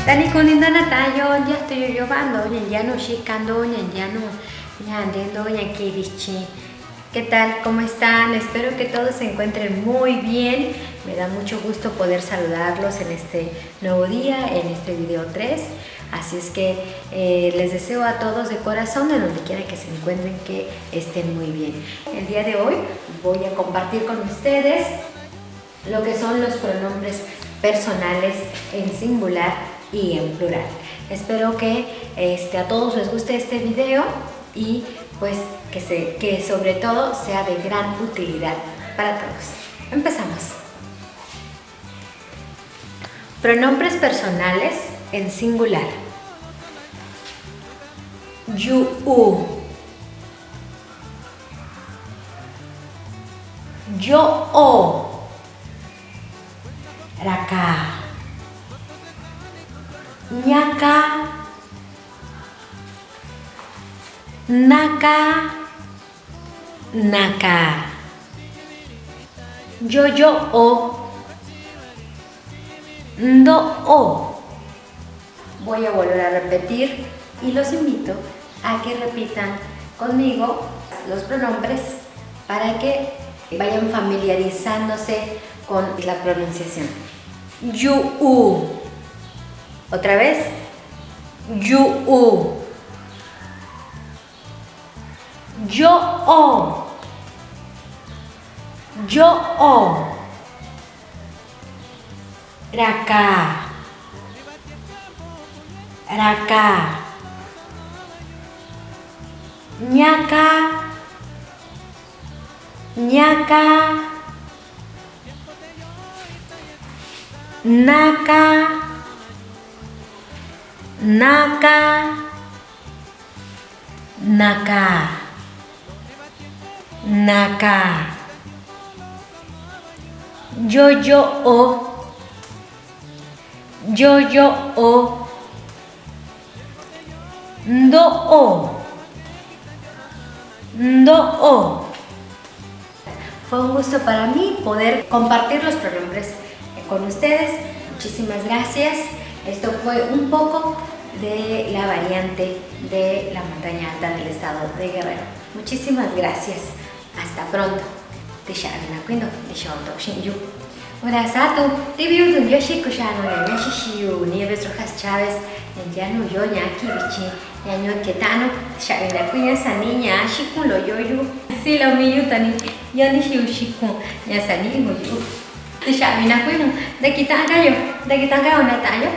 Tani kunindana tayo ya estoy llevando ya no shikando ya no ya andando ya kibichi. ¿Qué tal? ¿Cómo están? Espero que todos se encuentren muy bien. Me da mucho gusto poder saludarlos en este nuevo día, en este video 3. Así es que les deseo a todos de corazón, de donde quiera que se encuentren, que estén muy bien. El día de hoy voy a compartir con ustedes lo que son los pronombres personales en singular y en plural. Espero que a todos les guste este video y pues que sobre todo sea de gran utilidad para todos. Empezamos. Pronombres personales en singular. You, yo, raka, ñaka, naka, naka, yo, ndo. Voy a volver a repetir y los invito a que repitan conmigo los pronombres para que vayan familiarizándose con la pronunciación. You. Otra vez. You. Yo. Raka. Ñaka. Naka. Yo, ndo. Fue un gusto para mí poder compartir los pronombres con ustedes. Muchísimas gracias. Esto fue un poco de la variante de la montaña alta del estado de Guerrero. Muchísimas gracias. Hasta pronto. Urasato, Tibiu de Yoshiko Shano, Yashishiu, Nieves Rojas Chávez, Yanu Yoña, Kibichi, Yaño Ketano, Shabina Cuya Saniña, Shikun lo yoyu, Silo Miyutani, Yanishiu Shikun, Yasani Muyu, de Shabina Cuino, de Kitanga yo, de Kitanga Natayo.